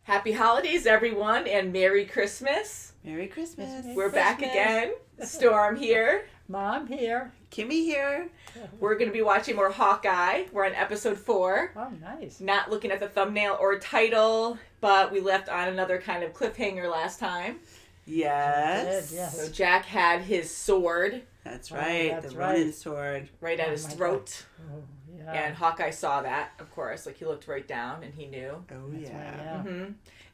Happy holidays, everyone, and Merry Christmas. Merry Christmas. We're back again. Storm here. Mom here. Kimmy here. We're going to be watching more Hawkeye. We're on episode 4. Oh, nice. Not looking at the thumbnail or title, but we left on another kind of cliffhanger last time. Yes. Yes. So Jack had his sword That's right. that's the right. Ronin sword. right at Oh, his my throat. Oh, yeah. And Hawkeye saw that, of course. Like, he looked right down and he knew. Oh, That's right, yeah. yeah.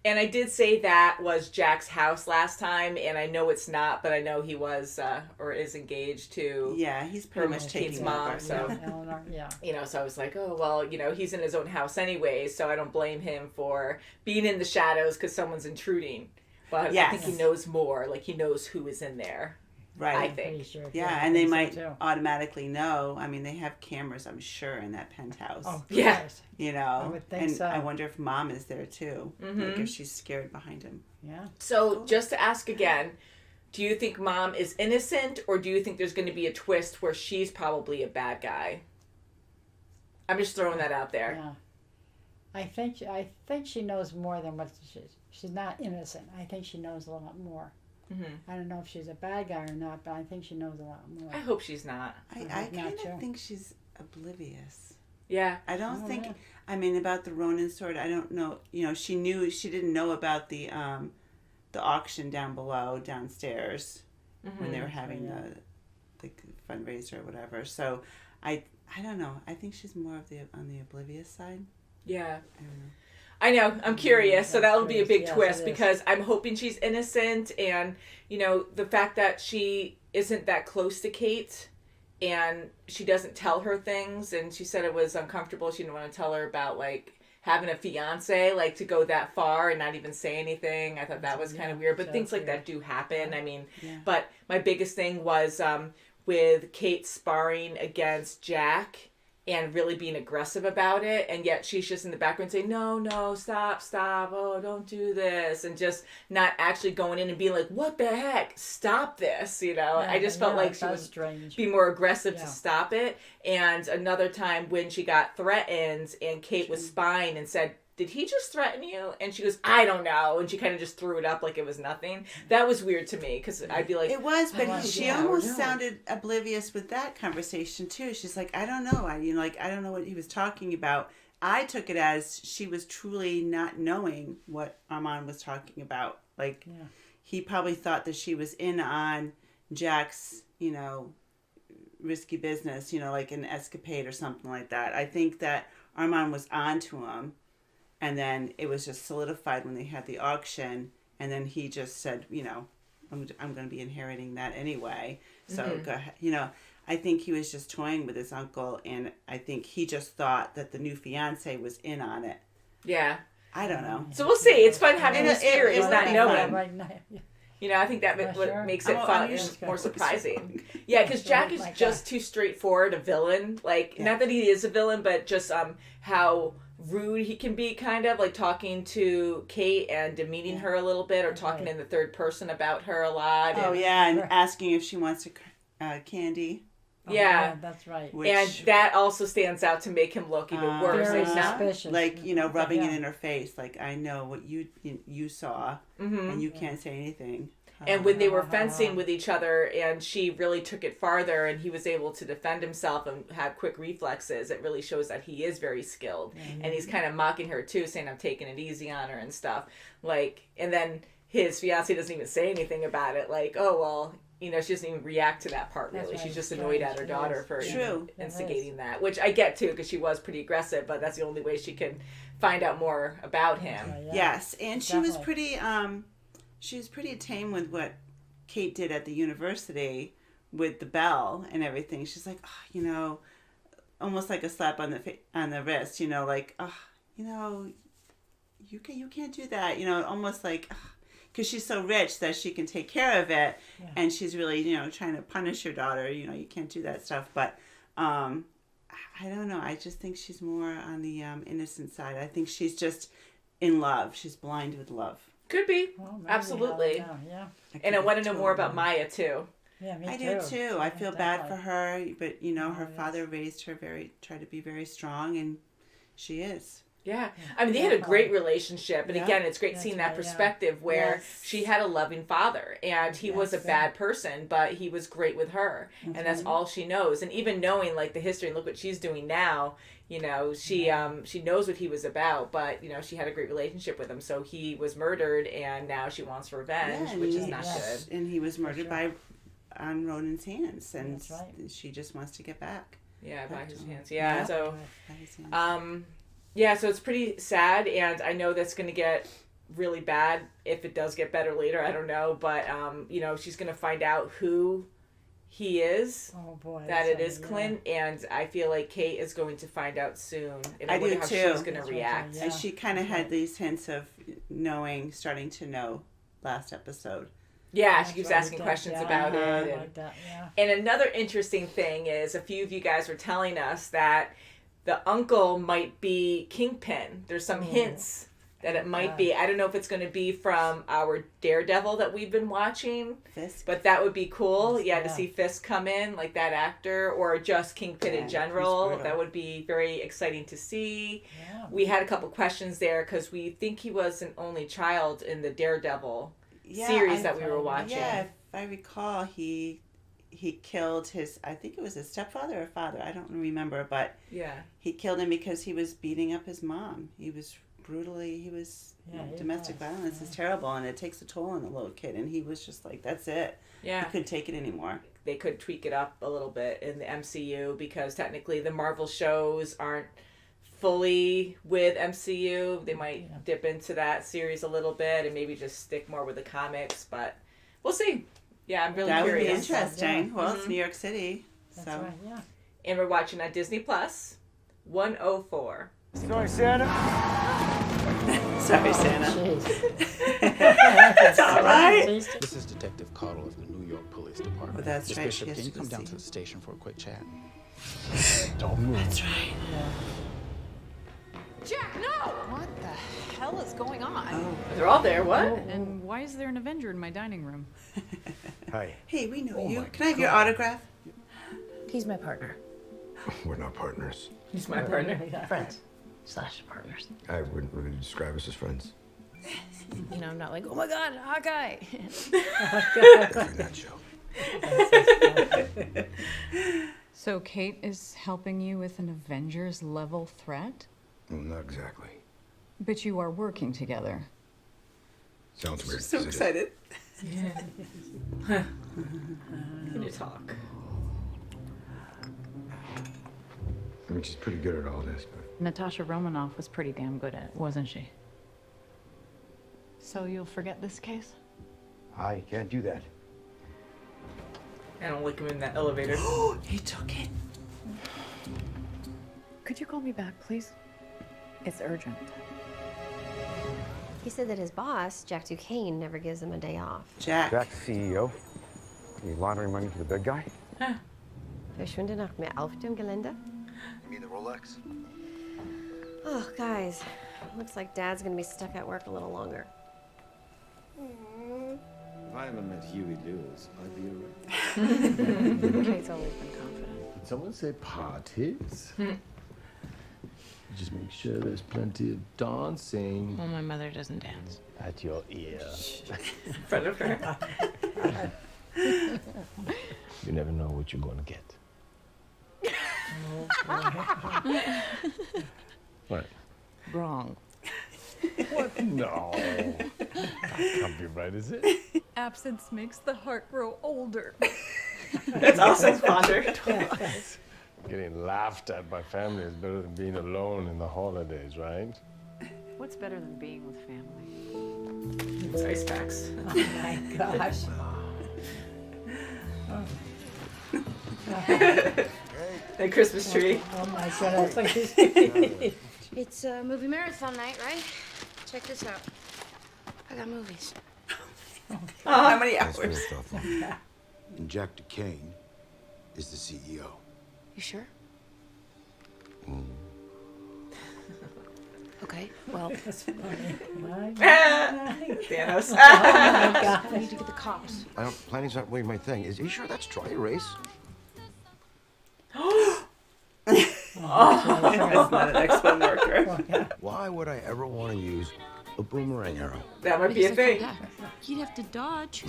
And I did say that was Jack's house last time, and I know it's not, but I know he was or is engaged to, Yeah, he's pretty Her much Kate's taking mom, over. so- Yeah, Eleanor, yeah. so I was like, oh, well, he's in his own house anyways, so I don't blame him for being in the shadows because someo's intruding. But I Yes. think he knows more, like he knows who is in there, I Right. think. Pretty sure. Yeah, I and they think so, might too. automatically know. I mean, they have cameras, I'm sure, in that penthouse. Oh, of Yeah. course. You know, I would think and so. I wonder if Mom is there too. Like if she's scared behind him. Yeah. So just to ask again, do you think Mom is innocent, or do you think there's going to be a twist where she's probably a bad guy? I'm just throwing that out there. Yeah. I think she knows more than what she's not innocent. I think she knows a lot more. I don't know if she's a bad guy or not, but I think she knows a lot more. I hope she's not. I hope kind not, of too. think she's oblivious. Yeah. I don't Oh, think. yeah. I mean, about the Ronin sword, I don't know. She didn't know about the auction down below, downstairs, when they were having the fundraiser or whatever. So, I don't know. I think she's more on the oblivious side. Yeah. I don't know. I know. I'm curious. So That's that would be a big curious. Yes, twist it is. because I'm hoping she's innocent, and the fact that she isn't that close to Kate, and she doesn't tell her things, and she said it was uncomfortable. She didn't want to tell her about like having a fiance, like to go that far and not even say anything. I thought that was kind of weird, but so things like weird. that do happen. I mean, Yeah. but my biggest thing was with Kate sparring against Jack and really being aggressive about it, and yet she's just in the background saying, no, stop, oh, don't do this, and just not actually going in and being like, what the heck, stop this, I just felt like she that was was strange. be more aggressive to Yeah. stop it. And another time when she got threatened and Kate was spying and said, did he just threaten you? And she goes, I don't know. And she kind of just threw it up like it was nothing. That was weird to me because I'd be like, It was, but was, she yeah, almost no. sounded oblivious with that conversation too. She's like, I don't know. I don't know what he was talking about. I took it as she was truly not knowing what Armand was talking about. Like, he probably thought that she was in on Jack's, risky business, like an escapade or something like that. I think that Armand was on to him. And then it was just solidified when they had the auction. And then he just said, I'm going to be inheriting that anyway. So, go ahead. I think he was just toying with his uncle. And I think he just thought that the new fiance was in on it. yeah. I don't know. So we'll see. It's fun having It- these theories, it not would be knowing. fun. Right now. I think that Yeah, what sure. makes it I'm fun usually and more gonna- surprising. Yeah, because Jack is Like just too straightforward a villain. Like, not that he is a villain, but just how rude he can be, kind of like talking to Kate and demeaning her a little bit, or talking in the third person about her a lot. Oh, and, yeah. And Sure. asking if she wants a candy. Oh, Yeah. that's right. Which, and that also stands out to make him look even worse. Very Like, not- suspicious. like, rubbing it Yeah. in her face. Like, I know what you saw. And you can't say anything. And when they were fencing with each other and she really took it farther and he was able to defend himself and have quick reflexes, it really shows that he is very skilled. And he's kind of mocking her too, saying, I'm taking it easy on her and stuff. Like, and then his fiance doesn't even say anything about it. Like, oh, well, she doesn't even react to that part, really. That's right. She's just annoyed at her She daughter is. for True. instigating that, which I get too, because she was pretty aggressive, but that's the only way she can find out more about him. Right, yeah. Yes, and she was Definitely. pretty tame with what Kate did at the university with the bell and everything. She's like, almost like a slap on the wrist, like, you can't do that, almost like, because she's so rich that she can take care of it, and she's really, trying to punish your daughter. You can't do that stuff, but I don't know. I just think she's more on the innocent side. I think she's just in love. She's blind with love. Could be. Well, maybe, Absolutely. Yeah. And I want to know more about Maya, too. Yeah, me I too. do too. I feel bad for Definitely. her, but her father raised her tried to be very strong, and she is. Yeah. I mean, they had a great relationship. And Yeah. again, it's great That's seeing that right, yeah. perspective where Yes. she had a loving father and he was a Yes. bad person, but he was great with her. And that's all she knows. And even knowing like the history and look what she's doing now, you know, she knows what he was about, but you know, she had a great relationship with him. So he was murdered and now she wants revenge, Yeah, which is and not Yes. good. And he was murdered on Ronan's hands, and That's right. she just wants to get back. Yeah, by his hands. Yeah. Yeah. So By his hands. yeah, so it's pretty sad, and I know that's going to get really bad if it does get better later. I don't know, but you know, she's going to find out who he is. Oh boy. That it is yeah. Clint, and I feel like Kate is going to find out soon, and I I wonder do how too. she's going to That's right, react. yeah. And she kind of had these hints of starting to know last episode. Yeah, That's she keeps right, asking yeah, questions yeah, about I it. like that, yeah. And another interesting thing is a few of you guys were telling us that the uncle might be Kingpin. There's some hints that it might be. I don't know if it's going to be from our Daredevil that we've been watching, Fisk. but that would be cool. Yeah, to Yeah. see Fisk come in, like that actor, or just Kingpin Yeah, in he's general. brutal. That would be very exciting to see. Yeah. We had a couple questions there because we think he was an only child in the Daredevil series that we were watching. Yeah, if I recall, he killed his, I think it was his stepfather or father, I don't remember, but Yeah. he killed him because he was beating up his mom. He was Yeah, he domestic was, violence is terrible, and it takes a toll on the little kid, and he was just like, that's it. Yeah. He couldn't take it anymore. They could tweak it up a little bit in the MCU because technically the Marvel shows aren't fully with MCU. They might dip into that series a little bit and maybe just stick more with the comics, but we'll see. Yeah, I'm really That would be curious. interesting. Yeah. Well, it's New York City, That's so. right, yeah. And we're watching on Disney Plus 104. Sorry, Santa. Sorry, Santa. Jeez. It's all right. This is Detective Cottle of the New York Police Department. Oh, that's Miss right, Bishop, she has can you to come go down see. to the station for a quick chat? Don't move. That's right. Jack, no! What the hell is going on? Oh. They're all there. What? And why is there an Avenger in my dining room? Hi. Hey, we know you. my Can I have your autograph? He's my partner. We're not partners. He's my partner. Friends slash partners. I wouldn't really describe us as friends. You know, I'm not like, oh my god, Hawkeye. Definitely not Joe. So Kate is helping you with an Avengers level threat? Well, not exactly. But you are working together. Sounds weird. So doesn't it? excited. Can you talk? I mean, she's pretty good at all this, but Natasha Romanoff was pretty damn good at it, wasn't she? So you'll forget this case? I can't do that. I don't like him in that elevator. He took it. Could you call me back, please? It's urgent. He said that his boss, Jack Duquesne, never gives him a day off. Jack. Jack's CEO. You laundering money for the big guy? Verschwinde nach mehr auf dem Gelände? you mean the Rolex? Oh, guys. Looks like Dad's gonna be stuck at work a little longer. If I haven't met Huey Lewis, I'd be alright. Kate's always been confident. Did someone say parties? Just make sure there's plenty of dancing. Well, my mother doesn't dance. At your ear. In front of her. You never know what you're gonna get. What? Wrong. What? No. That can't be right, is it? Absence makes the heart grow older. That's also Father. Getting laughed at by family is better than being alone in the holidays, right? What's better than being with family? It's ice packs. Oh my gosh. The Christmas tree. Oh my goodness. It's a movie marathon night, right? Check this out. I got movies. How many That's hours? very thoughtful. And Jack Duquesne is the CEO. You sure? Okay, well, Thanos. we need to get the cops. Planning's not really my thing. Is you sure that's dry erase? Oh That's not an X-Men marker. Why would I ever want to use a boomerang arrow? That might be a thing. You'd have to dodge.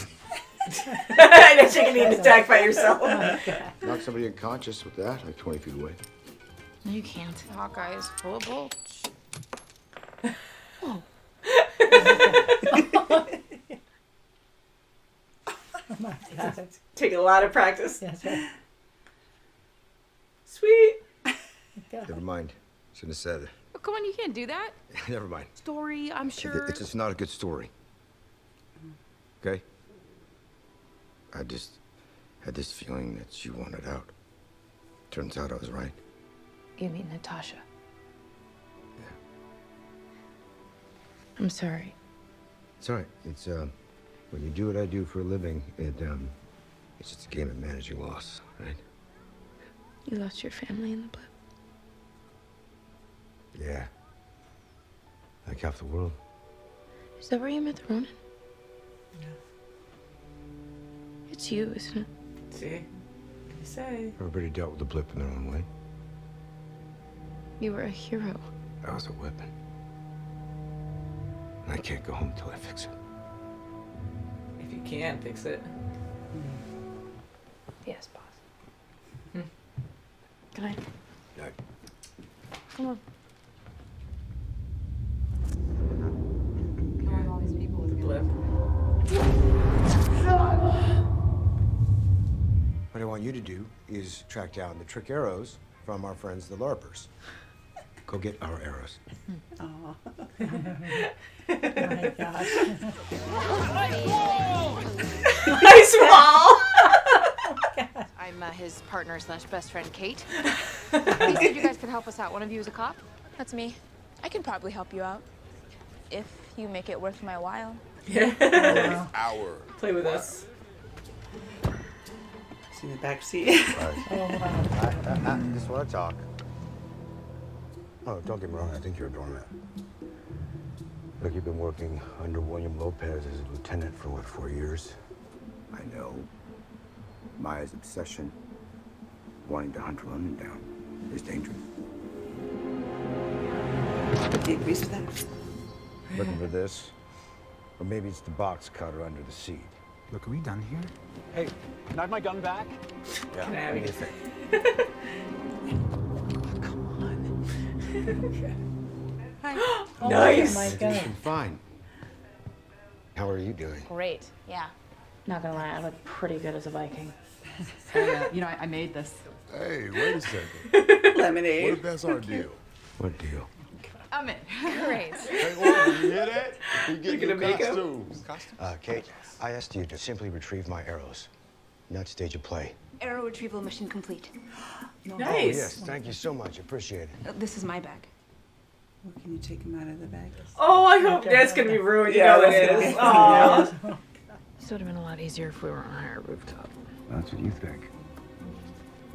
I know you can be attacked by yourself. Knock somebody unconscious with that, like 20 feet away. No, you can't. Hawkeye is full of bolts. Oh my God. Taking a lot of practice. That's right. Sweet. Never mind. Shouldn't have said it. Oh, come on, you can't do that. Never mind. Story, I'm sure. It's just not a good story. Okay? I just had this feeling that she wanted out. Turns out I was right. You mean Natasha? Yeah. I'm sorry. It's all right. It's, when you do what I do for a living, it's just a game of managing loss, right? You lost your family in the blip. Yeah. Like half the world. Is that where you met the Ronin? Yeah. It's you, isn't it? See? What can you say? Everybody dealt with the blip in their own way. You were a hero. I was a weapon. And I can't go home till I fix it. If you can fix it. Yes, boss. Good night. Night. Come on. All these people with Blip. What I want you to do is track down the trick arrows from our friends, the Larpers. Go get our arrows. Oh. Oh my gosh. Nice wall. I'm his partner / best friend, Kate. He said you guys could help us out. One of you is a cop? That's me. I can probably help you out. If you make it worth my while. Yeah. Hour. Play with us. See in the back seat. I just want to talk. Oh, don't get me wrong. I think you're a doormat. Look, you've been working under William Lopez as a lieutenant for, what, 4 years? I know. Maya's obsession, wanting to hunt Ronin down, is dangerous. He agrees with that. Looking for this? Or maybe it's the box cutter under the seat. Look, are we done here? Hey, can I have my gun back? Yeah, Can I have what do it? you think? Hi. Oh Nice. my It's God. been fine. How are you doing? Great. Yeah. Not gonna lie, I look pretty good as a Viking. You know, I made this. Hey, wait a second. Lemonade. What if that's our deal? What deal? I'm in. Great. Hey, oh, you hear that? We get gonna new make 'em? costumes. Kate, I asked you to simply retrieve my arrows, not stage a play. Arrow retrieval mission complete. Oh, Nice. yes, thank you so much. Appreciate it. This is my bag. Well, can you take him out of the bag? Oh, I hope that's gonna be ruined. You Yeah, know it that's is. gonna be- Aw. This would have been a lot easier if we were on a higher rooftop. That's what you think.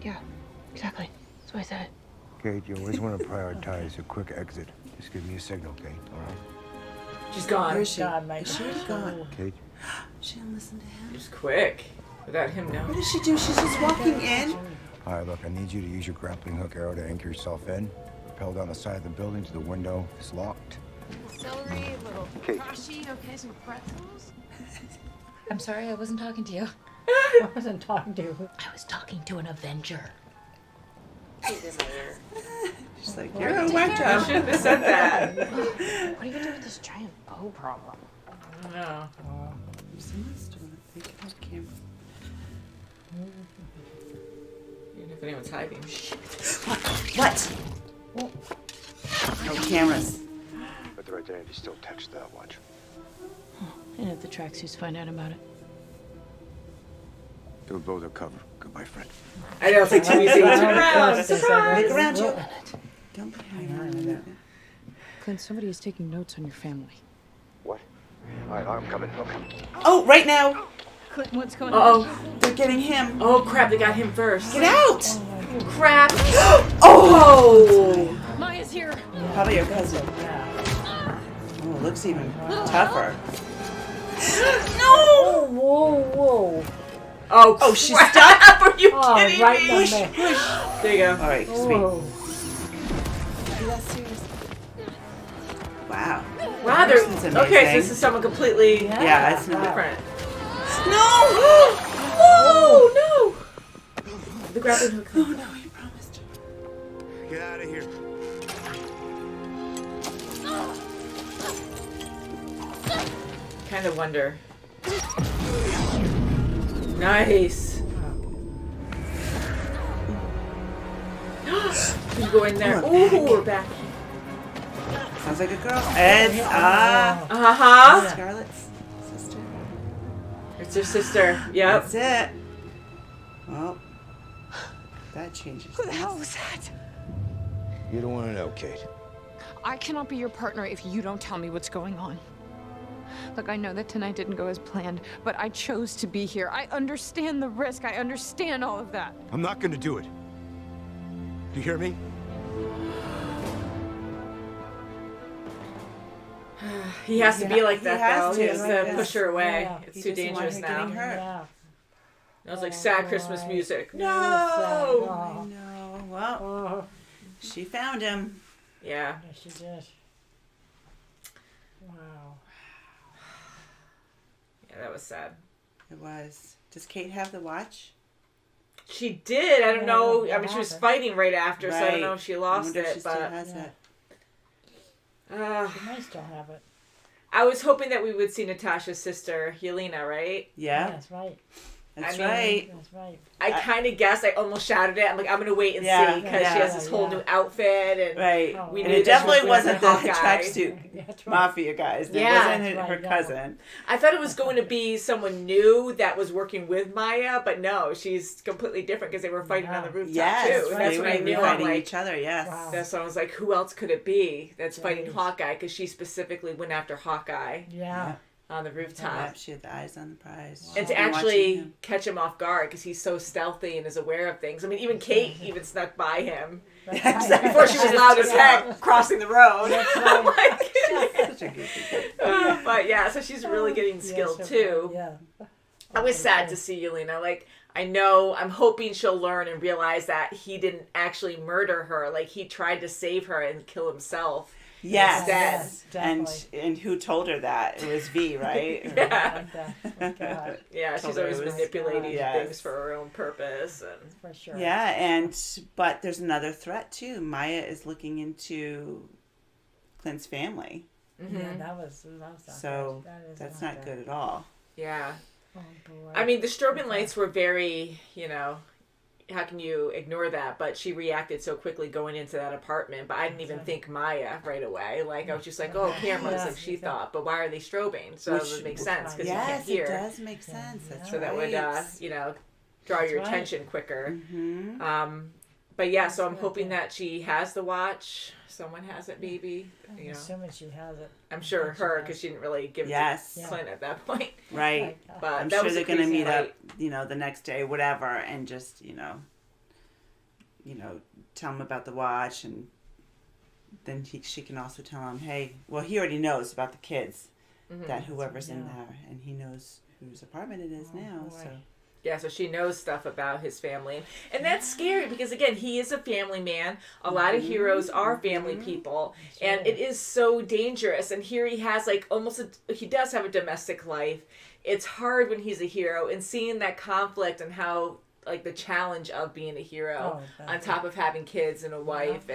Yeah, exactly. That's why I said it. Kate, you always want to prioritize a quick exit. Just give me a signal, Kate, all right? She's gone. Where is she? God, my Is she God. gone? Kate? She didn't listen to him. Just quick. Without him What knowing. does she do? She's just walking in. All right, look, I need you to use your grappling hook arrow to anchor yourself in. Rappel down the side of the building to the window. It's locked. Celery, little Kate. kashi, okay, some pretzels. I'm sorry, I wasn't talking to you. I wasn't talking to you. I was talking to an Avenger. She's like, you're a whack I job. shouldn't have said that. What do you do with this giant bow problem? I don't know. Someone's doing it. They can have camera. Even if anyone's hiding. What? No cameras. But they're right there if you still text that watch. And if the tracksuits find out about it. They'll blow their cover. Goodbye, friend. I know, it's like too easy. Turn around. Surprise. Look around you. Don't be hiding. Clint, somebody is taking notes on your family. What? All right, I'm coming. Okay. Oh, right now. Clint, what's going on? Uh-oh. They're getting him. Oh, crap. They got him first. Get out. Crap. Oh. Maya's here. Probably your cousin. Oh, it looks even tougher. Oh, whoa, whoa. Oh, Oh, she's crap. Are you Oh, kidding right me? in the middle. There you go. All right, Whoa. sweet. Wow. Wow, Person's okay, amazing. so this is someone completely Yeah, it's not different. No! Oh, no! The grappling hook. Oh, no, he promised. Get out of here. Kind of wonder. Nice. You go in there. Ooh, we're back. Sounds like a girl. It's Uh-huh. Scarlett's sister. It's her sister. Yep. That's it. Well, that changes. Who the hell was that? You don't want to know, Kate. I cannot be your partner if you don't tell me what's going on. Look, I know that tonight didn't go as planned, but I chose to be here. I understand the risk. I understand all of that. I'm not gonna do it. You hear me? He has to be like that, though. He has to Yes. push her away. Yeah. It's He too doesn't want dangerous her now. getting hurt. Yeah. That was like sad Christmas music. No! I know. Well, Oh, she found him. Yeah. yes, she did. Wow. Yeah, that was sad. It was. Does Kate have the watch? She did. I don't Yeah, know. what I mean, she was happened? fighting right after, so I don't Right. know if she I lost wonder if she it. still But has Yeah. it. She might still have it. I was hoping that we would see Natasha's sister, Yelena, right? Yeah, That's right. that's I mean, right. That's right. I kind of guessed. I almost shouted it. I'm like, I'm going to wait and Yeah, see because yeah, she has this whole yeah. new outfit. And Right. Oh, we And knew it that she was definitely wearing wasn't the Hawkeye. tracksuit That's right. mafia guys. It Yeah. wasn't That's her right, no. cousin. I thought it was going to be someone new that was working with Maya, but no, she's completely different because they were fighting on the rooftop Yes, too. And that's they when were I knew. I'm fighting like, each other. Yes. Wow. that's when I was like, who else could it be that's fighting Jeez. Hawkeye? Because she specifically went after Hawkeye Yeah. on the rooftop. Yep, she had the eyes on the prize. And to She's been watching actually him. catch him off guard because he's so stealthy and is aware of things. I mean, even Kate even snuck by him Exactly. before she was loud as heck crossing the road. That's Oh right. my goodness. Such a goofy kid. But yeah, so she's really getting skilled Yes, too. Yeah. I was sad to see Yelena. Like, I'm hoping she'll learn and realize that he didn't actually murder her. Like, he tried to save her and kill himself. Yes. Instead. And who told her that? It was V, right? Yeah. Like that. Oh, God. Yeah, she's Told her always it was- manipulating Yes. things for her own purpose. And For sure. Yeah, but there's another threat too. Maya is looking into Clint's family, Yeah, that was not so good. That is that's not good at all. yeah. Oh, boy. I mean, the strobing lights were very, how can you ignore that? But she reacted so quickly going into that apartment. But I didn't even think Maya right away. Like, I was just like, oh, cameras, Yeah. like she thought. But why are they strobing? So it would make sense because you can't Yes, hear. it does make sense. That's So right. that would, draw your right. attention quicker. Mm-hmm. But yeah, so I'm hoping that she has the watch. Someone has it, maybe. I'm assuming she has it. I'm sure think she her does. because she didn't really give Yes. it to Clint at that point. Right. But I'm that sure was they're a going to crazy meet night. up, the next day, whatever, and just, tell him about the watch, and then she can also tell him, hey, well, he already knows about the kids, that whoever's in there, and he knows whose apartment it is now, boy. so. Yeah, so she knows stuff about his family. And that's scary because, again, he is a family man. A lot of heroes are family people. And it is so dangerous. And here he has, he does have a domestic life. It's hard when he's a hero. And seeing that conflict and how, the challenge of being a hero on top of having kids and a wife.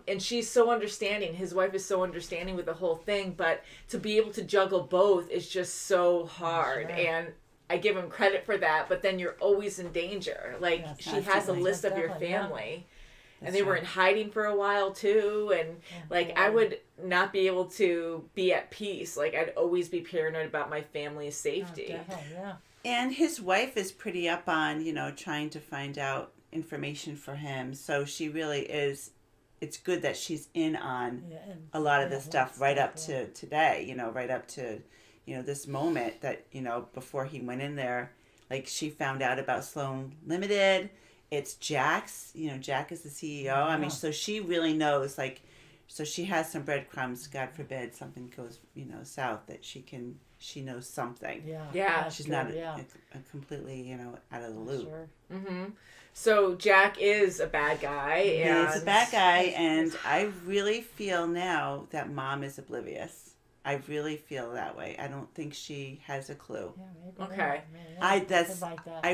And she's so understanding. His wife is so understanding with the whole thing. But to be able to juggle both is just so hard. Sure. And I give him credit for that, but then you're always in danger. Yes, she has a absolutely. list of your Definitely, yeah. family. And That's they were right. in hiding for a while too. And I would not be able to be at peace. I'd always be paranoid about my family's safety. Definitely, yeah. And his wife is pretty up on, trying to find out information for him. So she really is, it's good that she's in on Yeah, and- a lot of yeah, this stuff right up yeah. to today, right up to, this moment that, before he went in there, she found out about Sloan Limited. It's Jack's, Jack is the CEO. I mean, so she really knows, So she has some breadcrumbs. God forbid something goes, south, that she knows something. Yeah. She's not a completely, out of the loop. Sure. Mm-hmm. So Jack is a bad guy. And He's a bad guy, and I really feel now that Mom is oblivious. I really feel that way. I don't think she has a clue. Yeah, maybe. Okay.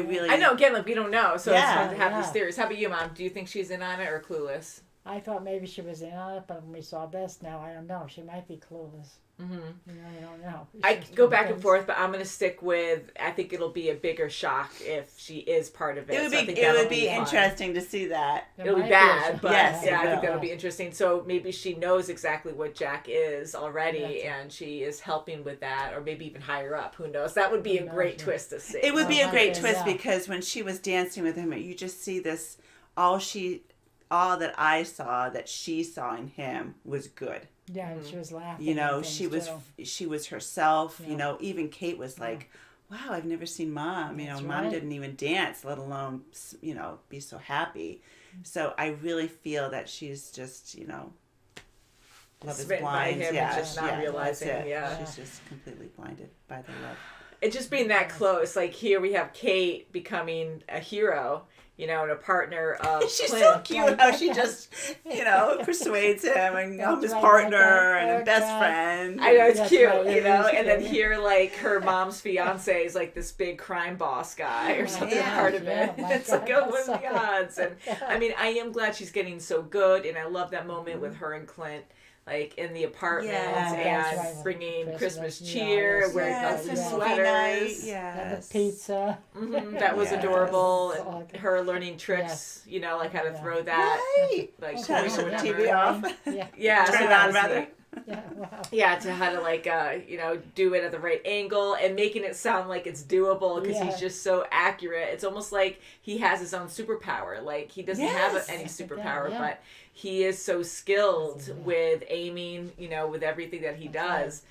Really. I know. Again, like we don't know, so it's fun to have Yeah. these theories. How about you, Mom? Do you think she's in on it or clueless? I thought maybe she was in on it, but when we saw this, now I don't know. She might be clueless. Mm-hmm. I don't know. I go back and forth, but I'm going to stick with. I think it'll be a bigger shock if she is part of it. It would so be. It would be interesting to see that. It'll be bad, but yes, I think that'll be interesting. So maybe she knows exactly what Jack is already, and she is helping with that, or maybe even higher up. Who knows? That would be a great twist to see. It would be a great twist because when she was dancing with him, you just see this. All that I saw that she saw in him was good. Yeah, and she was laughing. She was herself. Yeah. Even Kate was like, "Wow, I've never seen Mom. Mom didn't even dance, let alone be so happy." So I really feel that she's just love is blind. Just not realizing. Yeah, she's just completely blinded by the love. It just being that close. Like here we have Kate becoming a hero. And a partner of She's Clint. so cute how she just, persuades him and his partner and a best friend. I know, it's cute, and then here, like, her mom's fiance is, like, this big crime boss guy or something part of it. It's like, oh, what are the odds? And, I mean, I am glad she's getting so good, and I love that moment with her and Clint. Like in the apartment and bringing Christmas cheer, wearing Christmas sweaters, and the pizza. Mm-hmm. That was adorable. And her learning tricks, like how to throw that, like turn the TV off. Yeah, turn it on rather. Yeah, to how to do it at the right angle and making it sound like it's doable because he's just so accurate. It's almost like he has his own superpower. Like he doesn't have any superpower, but he is so skilled with aiming, with everything that he does.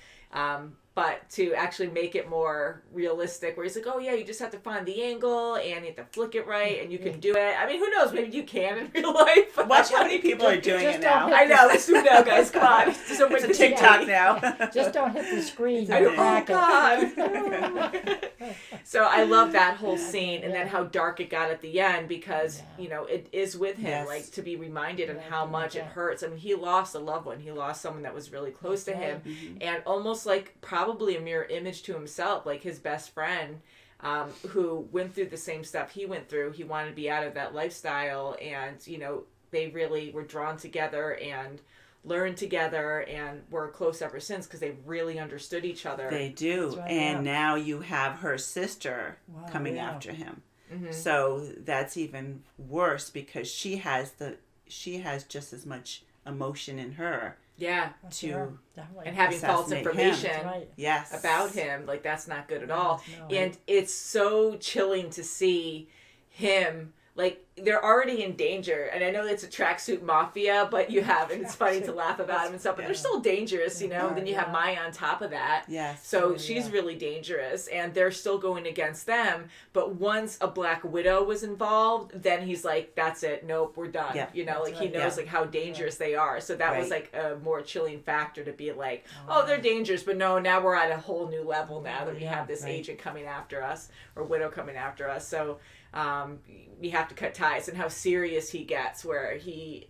But to actually make it more realistic, where he's like, oh, yeah, you just have to find the angle and you have to flick it right and you can do it. I mean, who knows? Maybe you can in real life. Watch how many people are doing it now. I know. Let's do it now, guys. Come on. It's a TikTok now. Just don't hit the screen. Oh, God. So I love that whole scene and then how dark it got at the end because, it is with him, like to be reminded of how much it hurts. I mean, he lost a loved one. He lost someone that was really close to him and almost like probably a mirror image to himself, like his best friend who went through the same stuff he went through. He wanted to be out of that lifestyle and, they really were drawn together and learned together and were close ever since because they really understood each other. They do. And now you have her sister coming after him. Mm-hmm. So that's even worse because she has just as much emotion in her. Yeah. And having false information about him, like that's not good at all. And it's so chilling to see him, like they're already in danger. And I know it's a tracksuit mafia, but and it's funny to laugh about him and stuff, but they're still dangerous, Then you have Maya on top of that. Yes. So she's really dangerous and they're still going against them. But once a Black Widow was involved, then he's like, that's it. Nope, we're done. Yeah. He knows like how dangerous they are. So that was like a more chilling factor to be like, oh, they're dangerous. But no, now we're at a whole new level now that we have this agent coming after us or Widow coming after us. So we have to cut ties and how serious he gets where he,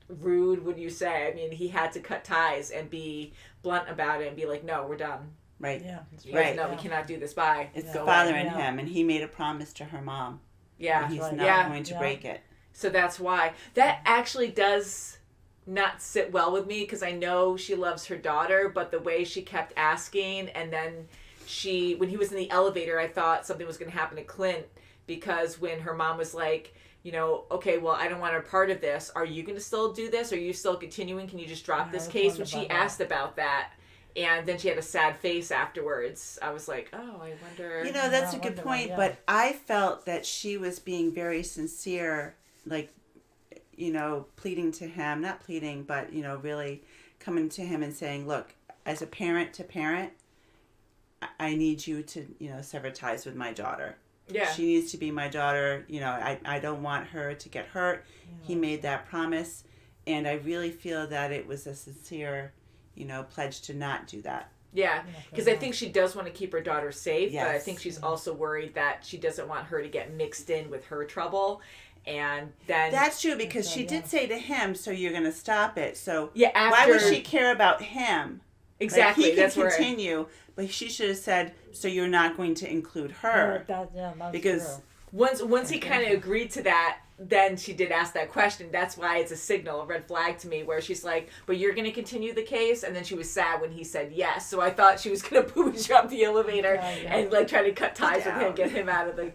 rude would you say? I mean, he had to cut ties and be blunt about it and be like, no, we're done. Right. Yeah. Right. No, we cannot do this. Bye. It's the father in him and he made a promise to her mom. Yeah. He's not going to break it. So that's why. That actually does not sit well with me because I know she loves her daughter, but the way she kept asking and then when he was in the elevator, I thought something was going to happen to Clint because when her mom was like, okay, well, I don't want her part of this. Are you going to still do this? Are you still continuing? Can you just drop this case? When she asked about that, and then she had a sad face afterwards, I was like, oh, I wonder. That's a good point, but I felt that she was being very sincere, like, pleading to him, not pleading, but, really coming to him and saying, look, as a parent to parent, I need you to, sever ties with my daughter. Yeah. She needs to be my daughter. I don't want her to get hurt. Yeah. He made that promise. And I really feel that it was a sincere, pledge to not do that. Yeah, because I think she does want to keep her daughter safe, but I Yes. think she's also worried that she doesn't want her to get mixed in with her trouble. And then That's true, because she did say to him, "So you're going to stop it." So yeah, why would she care about him? Exactly, Like, he that's can where continue, but she should have said, "So you're not going to include her," That's because true. once he kind of agreed to that, then she did ask that question. That's why it's a signal, a red flag to me, where she's like, "But you're going to continue the case?" And then she was sad when he said yes. So I thought she was going to boosh up the elevator and like try to cut ties with him, get him out of the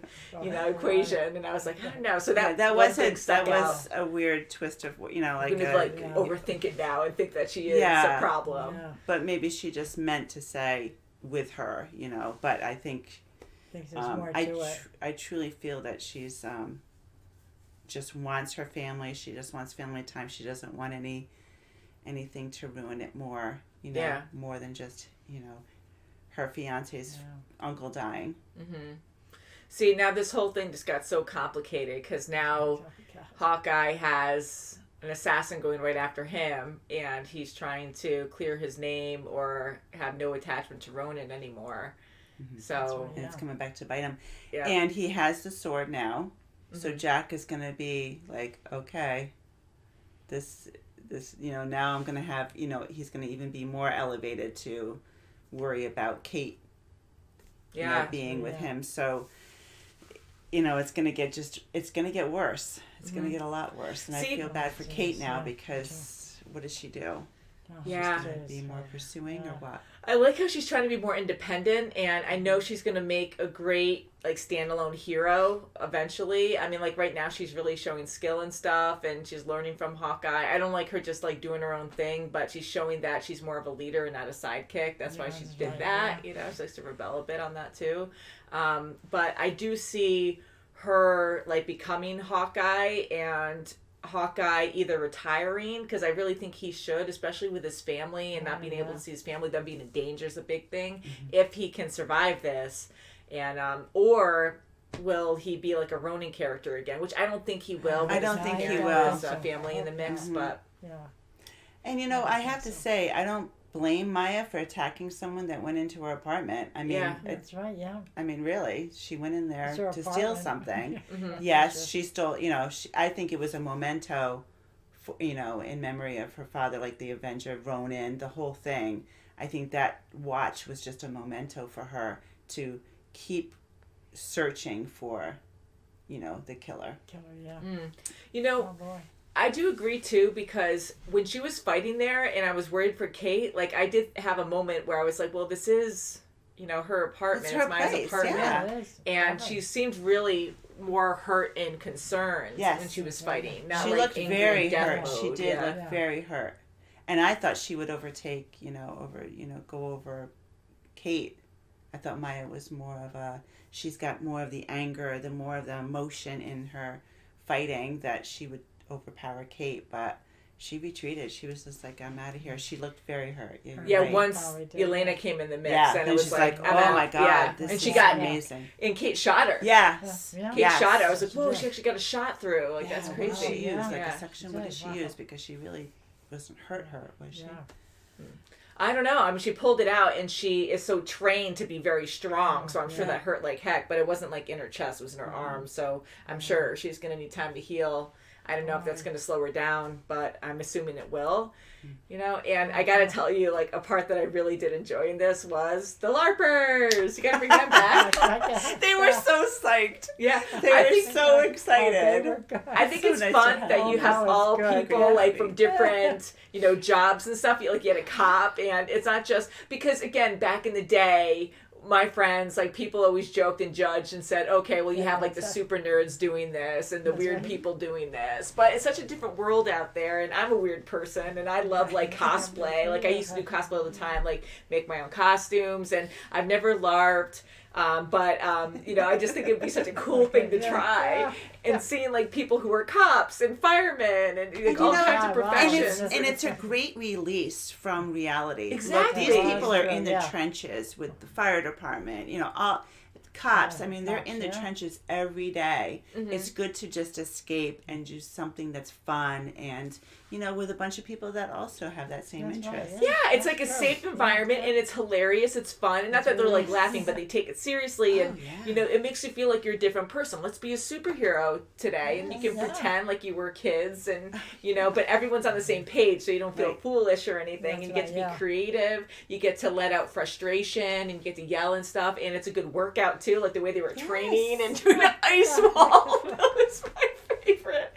equation. And I was like, I don't know. So that was a weird twist of I'm gonna overthink it now and think that she is a problem. Yeah. But maybe she just meant to say with her, But I think There's more to it. I truly feel that she's just wants her family. She just wants family time. She doesn't want anything to ruin it more. More than just her fiance's uncle dying. Mm-hmm. See, now this whole thing just got so complicated because now Hawkeye has an assassin going right after him, and he's trying to clear his name or have no attachment to Ronan anymore. Mm-hmm. So and it's coming back to bite him. Yeah. And he has the sword now. Mm-hmm. So Jack is going to be like, okay, this, now I'm going to have, he's going to even be more elevated to worry about Kate being with him. So, it's going to get it's going to get worse. It's going to get a lot worse. And I feel bad for Kate now because what does she do? She's going to be more pursuing or what? I like how she's trying to be more independent, and I know she's going to make a great standalone hero eventually. I mean, right now she's really showing skill and stuff, and she's learning from Hawkeye. I don't like her just doing her own thing, but she's showing that she's more of a leader and not a sidekick. That's why she did that. She likes to rebel a bit on that too. But I do see her becoming Hawkeye, and Hawkeye either retiring, because I really think he should, especially with his family and not being able to see his family, them being in danger is a big thing, if he can survive this. And or will he be like a Ronin character again, which I don't think he will. I don't think he will. His family in the mix, but and I have to say, I don't blame Maya for attacking someone that went into her apartment. I mean, that's right. Yeah. I mean, really, she went in there to steal apartment. something. Mm-hmm. Yes, she stole. I think it was a memento, for, in memory of her father, like the Avenger, Ronin, the whole thing. I think that watch was just a memento for her to keep searching for, the killer. Oh boy. I do agree too, because when she was fighting there and I was worried for Kate, I did have a moment where I was like, well, this is, her apartment. It's Maya's apartment. Yeah. And she seemed really more hurt and concerned when she was fighting. Not she looked very hurt. Mode. She did look very hurt. And I thought she would overtake, go over Kate. I thought Maya was more of she's got more of the anger, more of the emotion in her fighting, that she would overpower Kate, but she retreated. She was just like, I'm out of here. She looked very hurt. Once Elena came in the mix, and it was like, oh my God, this and she is got amazing. And Kate shot her. Yes. Kate shot her. I was like, whoa, she actually got a shot through. That's crazy. What did she use? A section, what did she use? Because she really wasn't hurt, was she? I don't know. I mean, she pulled it out, and she is so trained to be very strong, so I'm sure that hurt like heck, but it wasn't in her chest, it was in her arm, so I'm sure she's going to need time to heal. I don't know if that's going to slow her down, but I'm assuming it will, and I got to tell you, a part that I really did enjoy in this was the Larpers. You got to bring them back. They were so psyched. Yeah. They were so excited. I think it's fun that you have all people, from different, jobs and stuff. You had a cop, and it's not just, because again, back in the day, my friends, people always joked and judged and said, okay, well, you have the super nerds doing this and the weird people doing this, but it's such a different world out there, and I'm a weird person, and I love cosplay. I used to do cosplay all the time, make my own costumes, and I've never LARPed. But I just think it'd be such a cool thing to try, and seeing people who are cops and firemen and all kinds of professions. And it's a great release from reality. Exactly. Look, these people are in the trenches with the fire department. cops. Yeah, I mean, they're cops, in the yeah. trenches every day. Mhm. It's good to just escape and do something that's fun and, you know, with a bunch of people that also have that same That's right, interest. Yeah, it's That's like a true. safe environment and it's hilarious, it's fun, and not that they're like laughing, but they take it seriously and you know, it makes you feel like you're a different person. Let's be a superhero today and you can pretend like you were kids and you know, but everyone's on the same page so you don't feel foolish or anything and you get to be creative, you get to let out frustration and you get to yell and stuff and it's a good workout too, like the way they were training and doing the ice wall. That was my favorite.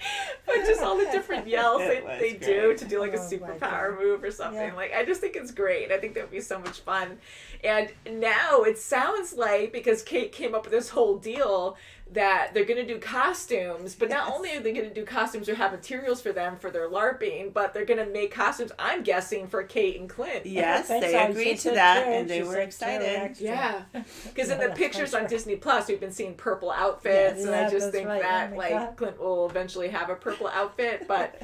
But just all the different yells they do to do like a superpower move or something. Yeah. Like I just think it's great. I think that would be so much fun. And now it sounds like, because Kate came up with this whole deal, that they're going to do costumes, but not only are they going to do costumes or have materials for them for their LARPing, but they're going to make costumes, I'm guessing, for Kate and Clint. Yes, they agreed to that and they were excited. Yeah. Because in the pictures on Disney Plus, we've been seeing purple outfits, and I just think that, like, Clint will eventually have a purple outfit, but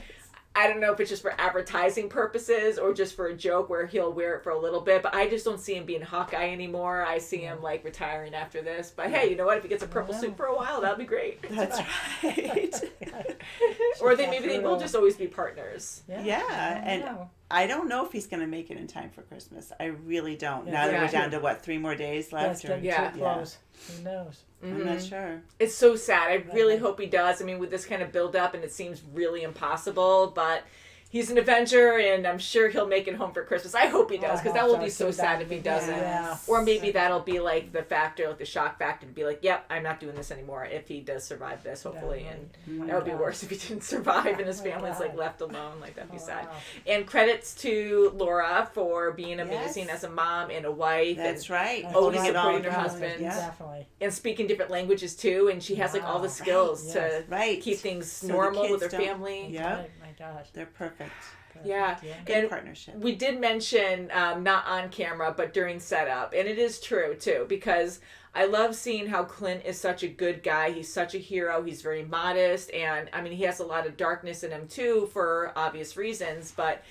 I don't know if it's just for advertising purposes or just for a joke where he'll wear it for a little bit, but I just don't see him being Hawkeye anymore. I see him like retiring after this. But hey, you know what? If he gets a purple suit for a while, that'll be great. That's right. Or maybe they will just always be partners. Yeah, and I don't know if he's going to make it in time for Christmas. I really don't. Now that we're down to 3 more days left? That's getting too close. Who knows? I'm not sure. It's so sad. I really hope he does. I mean, with this kind of build up, and it seems really impossible, but he's an Avenger, and I'm sure he'll make it home for Christmas. I hope he does, because that will be so sad if he doesn't. Yeah. Or maybe that'll be like the factor, like the shock factor, to be like, yep, I'm not doing this anymore if he does survive this, hopefully. And that would be worse if he didn't survive and his family's like left alone. Like, that'd be sad. And credits to Laura for being amazing as a mom and a wife. That's and right. Always Holding it all supporting her together. husband. Definitely. And speaking different languages too, and she has like all the skills to keep things So the normal with her kids don't- family. Yeah. Oh my gosh. They're perfect. Yeah, Good and partnership. we did mention, not on camera, but during setup, and it is true too, because I love seeing how Clint is such a good guy. He's such a hero. He's very modest, and I mean, he has a lot of darkness in him too, for obvious reasons, but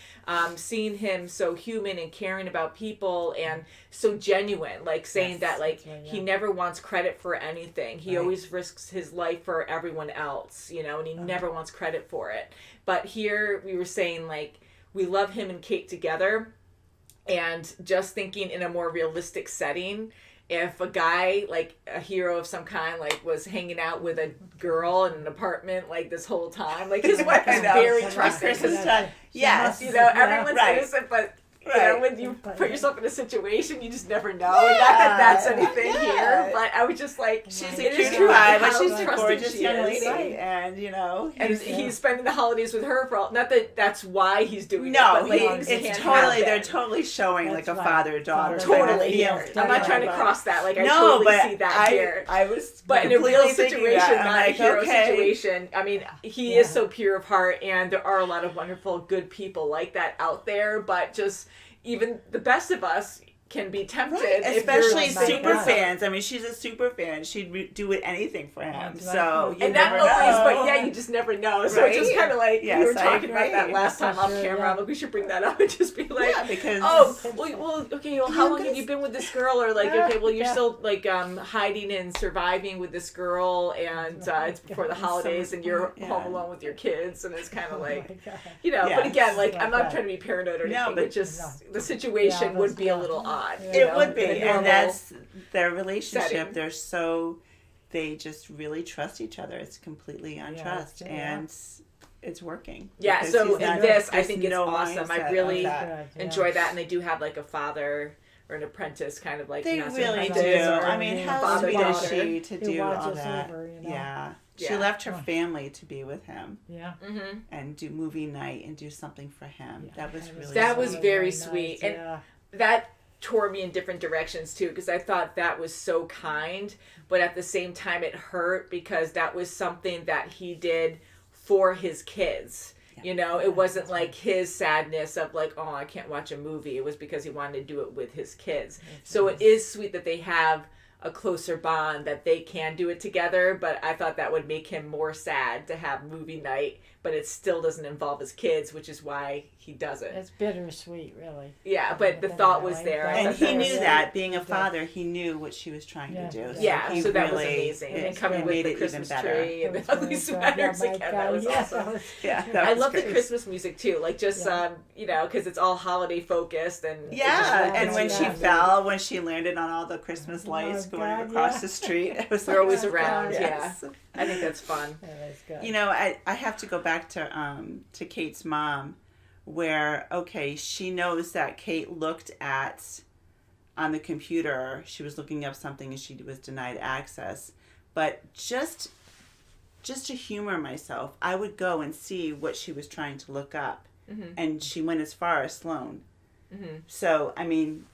seeing him so human and caring about people and so genuine, like saying that like he never wants credit for anything. He always risks his life for everyone else, you know, and he never wants credit for it. But here we were saying, like, we love him and Kate together, and just thinking in a more realistic setting, if a guy, like a hero of some kind, like was hanging out with a girl in an apartment like this whole time, like his wife is very trusting. Yes, you know, everyone's innocent, but you know, when you put yourself in a situation, you just never know. And not that that's anything here, but I was just like, she's it a is cutie true pie, but how she's a trusting gorgeous she young is. lady, and you know, he's spending the holidays with her for all. Not that that's why he's doing it. No, but things it's can totally. happen. They're totally showing like a father-daughter. Totally. Kind of I'm not trying to cross that. Like, I No, totally but see that here. I was, but in a real completely thinking situation, that. I'm not like, a hero okay. situation. I mean, he is so pure of heart, and there are a lot of wonderful, good people like that out there. But just even the best of us can be tempted, if especially you're super fans. I mean, she's a super fan. She'd do anything for him. So you and that never always, know. but yeah, you just never know. So it's just kind of like we were Yes, I talking about that agree. last time off camera. I'm like, we should bring that up and just be like, because okay, well, how long have you been with this girl? Or like, okay, well, you're still like hiding and surviving with this girl, and it's before the holidays, and you're home alone with your kids, and it's kind of like, you know. But again, like, I'm not trying to be paranoid or anything, but just the situation would be a little odd. It would be, and that's their relationship. setting. They just really trust each other. It's completely on trust, and it's working. Yeah, Because so he's in not- this, I there's think it's no awesome. I mindset really of that. enjoy that, and they do have like a father or an apprentice, kind of like They not so really apprentice do. or I mean, how father sweet is daughter. she to do all watches that? over, you know? Yeah. She Yeah. left her family to be with him. Yeah. Mm-hmm. And do movie night and do something for him. That was really That was sweet. very sweet, and that tore me in different directions too, because I thought that was so kind, but at the same time it hurt because that was something that he did for his kids. You know, it wasn't like his sadness of like, oh, I can't watch a movie. It was because he wanted to do it with his kids. So it is sweet that they have a closer bond, that they can do it together, but I thought that would make him more sad to have movie night, but it still doesn't involve his kids, which is why he does it. It's bittersweet, really. Yeah, but the thought was there. And he knew that, being a father, he knew what she was trying to do. Yeah, he so that was really, amazing. And coming with the Christmas tree and the That ugly was sweaters good. again, Yeah, that was awesome. That I was love great. the Christmas music too, like just you know, because it's all holiday focused and and when she fell, when she landed on all the Christmas lights going across the street, it was they're always around. Yes. Yeah, I think that's fun. You know, I have to go back to Kate's mom, where she knows that Kate looked at on the computer, she was looking up something and she was denied access, but just to humor myself, I would go and see what she was trying to look up, and she went as far as Sloan. So I mean,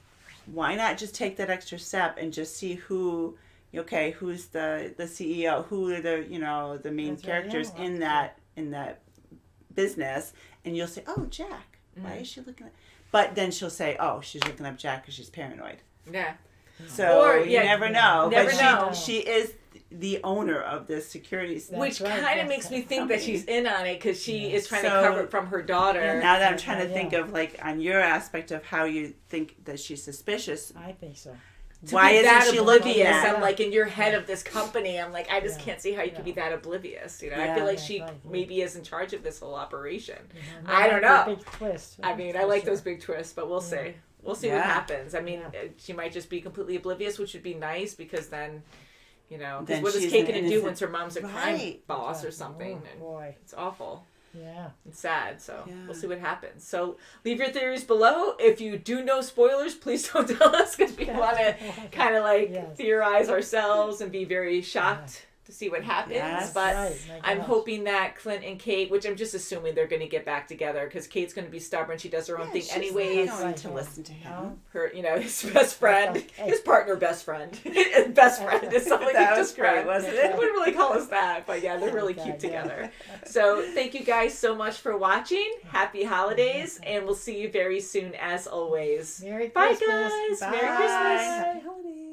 why not just take that extra step and just see who's the CEO, who are the main characters in that business, and you'll say, oh, Jack, why is she looking at? But then she'll say, oh, she's looking up Jack because she's paranoid. Yeah. So you never know. Never know. She is the owner of this security, which kind of makes me think that she's in on it because she is trying to cover it from her daughter. Now that I'm trying to think of on your aspect of how you think that she's suspicious. I think so. Why isn't she looking at? I'm like, in your head of this company, I'm like, I just can't see how you could be that oblivious. You know, I feel like she maybe is in charge of this whole operation. I don't know. Big twist. I mean, I like those big twists, but we'll see. We'll see what happens. I mean, she might just be completely oblivious, which would be nice because then, you know, because what is Kate going to do once her mom's a crime boss or something? Oh, boy. It's awful. Yeah. It's sad, so we'll see what happens. So leave your theories below. If you do know spoilers, please don't tell us because we want to kind of theorize ourselves and be very shocked to see what happens. Yes. But I'm hoping that Clint and Kate, which I'm just assuming they're going to get back together because Kate's going to be stubborn. She does her own thing anyways. She's not going to listen to him. Her, his best friend, his partner, best friend, best friend is something that like was just great, friend. wasn't I it? wouldn't really call us that, but yeah, they're really cute together. So thank you guys so much for watching. Happy holidays, and we'll see you very soon as always. Merry Bye Christmas. guys. Bye. Merry Christmas. Happy holidays.